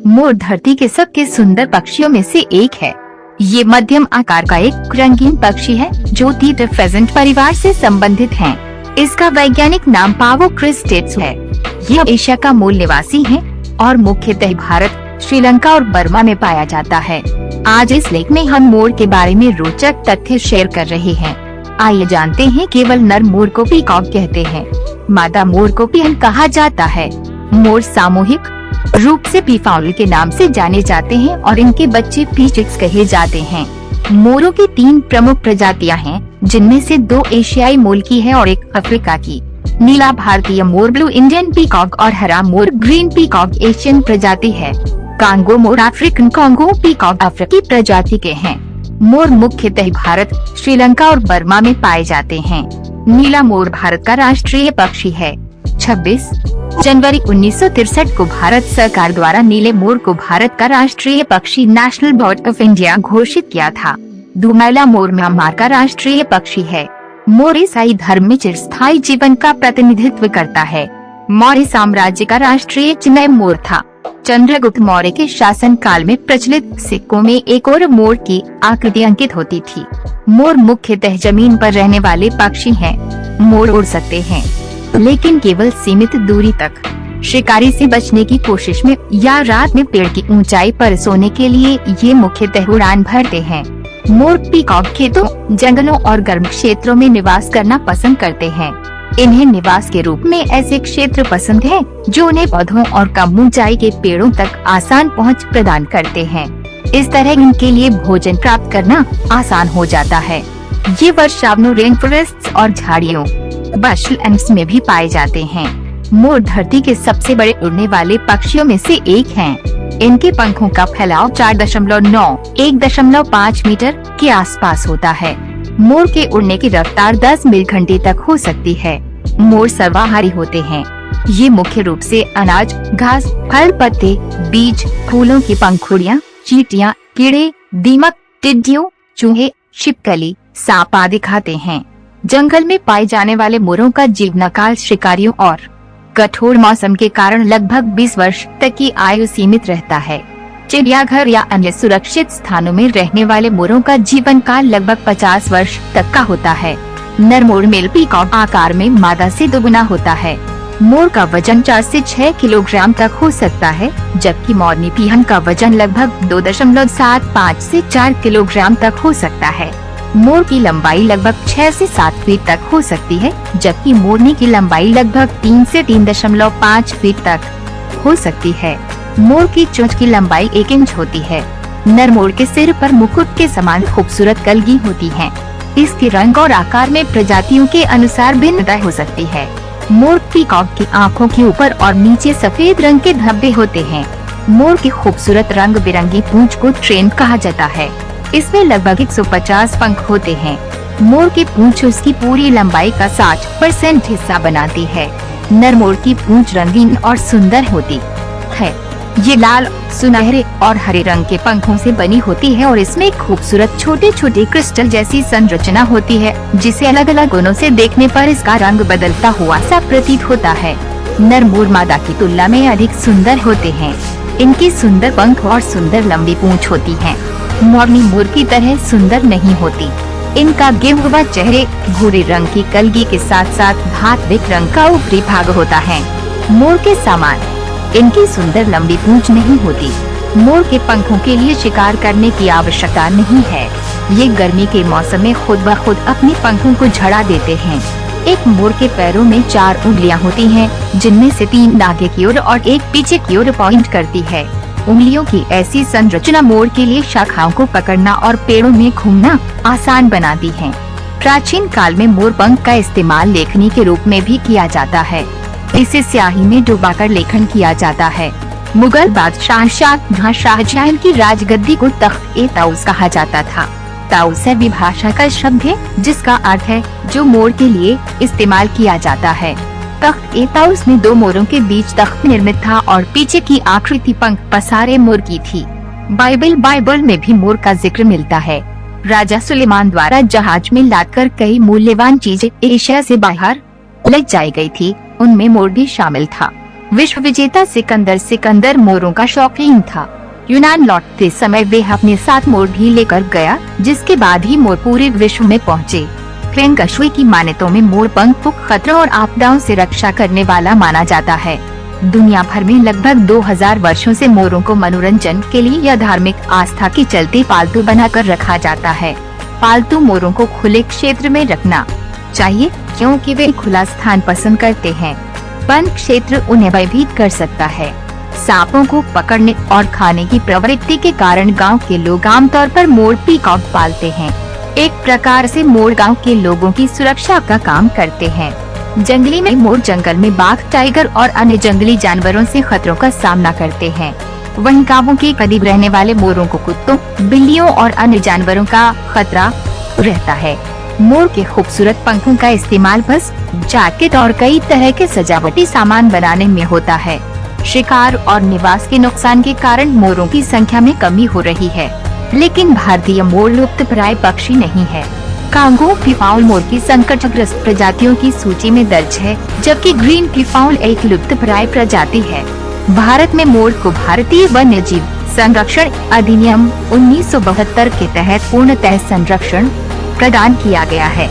मोर धरती के सबसे सुंदर पक्षियों में से एक है। ये मध्यम आकार का एक रंगीन पक्षी है जो तीतर फेजेंट परिवार से संबंधित है। इसका वैज्ञानिक नाम पावो क्रिस्टेट्स है। यह एशिया का मूल निवासी है और मुख्यतः भारत, श्रीलंका और बर्मा में पाया जाता है। आज इस लेख में हम मोर के बारे में रोचक तथ्य शेयर कर रहे हैं। आइए जानते हैं। केवल नर मोर को पीकॉक कहते हैं, मादा मोर को पिहन कहा जाता है। मोर सामूहिक रूप से पीफाउल के नाम से जाने जाते हैं और इनके बच्चे पीचिक्स कहे जाते हैं। मोरों की 3 प्रमुख प्रजातियां हैं, जिनमें से 2 एशियाई मूल की है और एक अफ्रीका की। नीला भारतीय मोर ब्लू इंडियन पीकॉक और हरा मोर ग्रीन पीकॉक एशियन प्रजाति है। कांगो मोर अफ्रीकन कांगो पीकॉक अफ्रीकी प्रजाति के हैं। मोर मुख्यतः भारत, श्रीलंका और बर्मा में पाए जाते हैं। नीला मोर भारत का राष्ट्रीय पक्षी है। 26 जनवरी 1963 को भारत सरकार द्वारा नीले मोर को भारत का राष्ट्रीय पक्षी नेशनल बर्ड ऑफ इंडिया घोषित किया था। दुमैला मोर म्यांमार का राष्ट्रीय पक्षी है। मोर ईसाई धर्म में चिरस्थायी जीवन का प्रतिनिधित्व करता है। मौर्य साम्राज्य का राष्ट्रीय चिन्ह मोर था। चंद्रगुप्त मौर्य के शासन काल में प्रचलित सिक्कों में एक और मोर की आकृति अंकित होती थी। मोर मुख्यतः जमीन पर रहने वाले पक्षी हैं। मोर उड़ सकते हैं, लेकिन केवल सीमित दूरी तक। शिकारी से बचने की कोशिश में या रात में पेड़ की ऊंचाई पर सोने के लिए ये मुख्यतः उड़ान भरते हैं। मोर पीकॉक खेतों, जंगलों और गर्म क्षेत्रों में निवास करना पसंद करते हैं। इन्हें निवास के रूप में ऐसे क्षेत्र पसंद है जो उन्हें पौधों और कम ऊंचाई के पेड़ों तक आसान पहुंच प्रदान करते हैं। इस तरह इनके लिए भोजन प्राप्त करना आसान हो जाता है। ये वर्षावनों, रेन फॉरेस्ट और झाड़ियों, बशलैंड्स में भी पाए जाते हैं। मोर धरती के सबसे बड़े उड़ने वाले पक्षियों में से एक हैं। इनके पंखों का फैलाव 4.9-1.5 मीटर के आसपास होता है। मोर के उड़ने की रफ्तार 10 मील घंटे तक हो सकती है। मोर सर्वाहारी होते हैं। ये मुख्य रूप से अनाज, घास, फल, पत्ते, बीज, फूलों की पंखुड़ियाँ, चींटियाँ, कीड़े, दीमक, टिड्डियों, चूहे, छिपकली, सांप आदि खाते हैं। जंगल में पाए जाने वाले मोरों का जीवनकाल शिकारियों और कठोर मौसम के कारण लगभग 20 वर्ष तक की आयु सीमित रहता है। चिड़ियाघर या अन्य सुरक्षित स्थानों में रहने वाले मोरों का जीवन काल लगभग 50 वर्ष तक का होता है। नर मोर मेल पीकॉक आकार में मादा से दोगुना होता है। मोर का वजन 4 से 6 किलोग्राम तक हो सकता है, जबकि मोरनी पीहन का वजन लगभग 2.75 से 4 किलोग्राम तक हो सकता है। मोर की लंबाई लगभग 6 से 7 फीट तक हो सकती है, जबकि मोरनी की लंबाई लगभग 3 से 3.5 फीट तक हो सकती है। मोर की चोंच की लंबाई 1 इंच होती है। नर मोर के सिर पर मुकुट के समान खूबसूरत कलगी होती है। इसके रंग और आकार में प्रजातियों के अनुसार भिन्नता हो सकती है। मोर पीकॉक की आँखों के ऊपर और नीचे सफेद रंग के धब्बे होते हैं। मोर की खूबसूरत रंग बिरंगी पूंछ को ट्रेन कहा जाता है। इसमें लगभग 150 पंख होते हैं। मोर की पूंछ उसकी पूरी लंबाई का 60% हिस्सा बनाती है। नर मोर की पूंछ रंगीन और सुंदर होती है। ये लाल, सुनहरे और हरे रंग के पंखों से बनी होती है और इसमें खूबसूरत छोटे छोटे क्रिस्टल जैसी संरचना होती है, जिसे अलग अलग कोणों से देखने पर इसका रंग बदलता हुआ सा प्रतीत होता है। नर मोर मादा की तुलना में अधिक सुंदर होते हैं। इनकी सुंदर पंख और सुंदर लंबी पूंछ होती है। मोरनी मोर की तरह सुंदर नहीं होती। इनका गिर हुआ चेहरे, भूरे रंग की कलगी के साथ साथ धात्विक रंग का ऊपरी भाग होता है। मोर के समान इनकी सुंदर लंबी पूंछ नहीं होती। मोर के पंखों के लिए शिकार करने की आवश्यकता नहीं है। ये गर्मी के मौसम में खुद ब खुद अपने पंखों को झड़ा देते हैं। एक मोर के पैरों में 4 उंगलियां होती हैं, जिनमें से 3 आगे की ओर और 1 पीछे की ओर पॉइंट करती है। उंगलियों की ऐसी संरचना मोर के लिए शाखाओं को पकड़ना और पेड़ों में घूमना आसान बनाती है। प्राचीन काल में मोर पंख का इस्तेमाल लेखनी के रूप में भी किया जाता है। इसे स्याही में डुबाकर लेखन किया जाता है। मुगल बादशाह शाहजहां की राजगद्दी को तख्त-ए-ताउस कहा जाता था। ताउस अरबी भाषा का शब्द है, जिसका अर्थ है जो मोर के लिए इस्तेमाल किया जाता है। तख्त-ए-ताउस में 2 मोरों के बीच तख्त निर्मित था और पीछे की आकृति पंख पसारे मोर की थी। बाइबल में भी मोर का जिक्र मिलता है। राजा सुलेमान द्वारा जहाज में लादकर कई मूल्यवान चीजें एशिया से बाहर लजाई गई थी, उनमें मोर भी शामिल था। विश्व विजेता सिकंदर मोरों का शौकीन था। यूनान लौटते समय वे अपने साथ मोर भी लेकर गया, जिसके बाद ही मोर पूरे विश्व में पहुँचे। फेंग शुई की मान्यताओं में मोर पंख खतरों और आपदाओं से रक्षा करने वाला माना जाता है। दुनिया भर में लगभग 2000 वर्षों से मोरों को मनोरंजन के लिए या धार्मिक आस्था के चलते पालतू बनाकर रखा जाता है। पालतू मोरों को खुले क्षेत्र में रखना चाहिए, क्योंकि वे खुला स्थान पसंद करते हैं। बंद क्षेत्र उन्हें भयभीत कर सकता है। सांपों को पकड़ने और खाने की प्रवृत्ति के कारण गांव के लोग आमतौर पर मोर पीकॉक पालते हैं। एक प्रकार से मोर गांव के लोगों की सुरक्षा का काम करते हैं। जंगली में मोर जंगल में बाघ, टाइगर और अन्य जंगली जानवरों से खतरों का सामना करते हैं। वहीं गांवों के करीब रहने वाले मोरों को कुत्तों, बिल्लियों और अन्य जानवरों का खतरा रहता है। मोर के खूबसूरत पंखों का इस्तेमाल बस, जैकेट और कई तरह के सजावटी सामान बनाने में होता है। शिकार और निवास के नुकसान के कारण मोरों की संख्या में कमी हो रही है, लेकिन भारतीय मोर लुप्तप्राय पक्षी नहीं है। कांगो पीफाउल मोर की संकटग्रस्त प्रजातियों की सूची में दर्ज है, जबकि ग्रीन पीफाउल एक लुप्तप्राय प्रजाति है। भारत में मोर को भारतीय वन्यजीव संरक्षण अधिनियम 1972 के तहत पूर्णतः संरक्षण प्रदान किया गया है।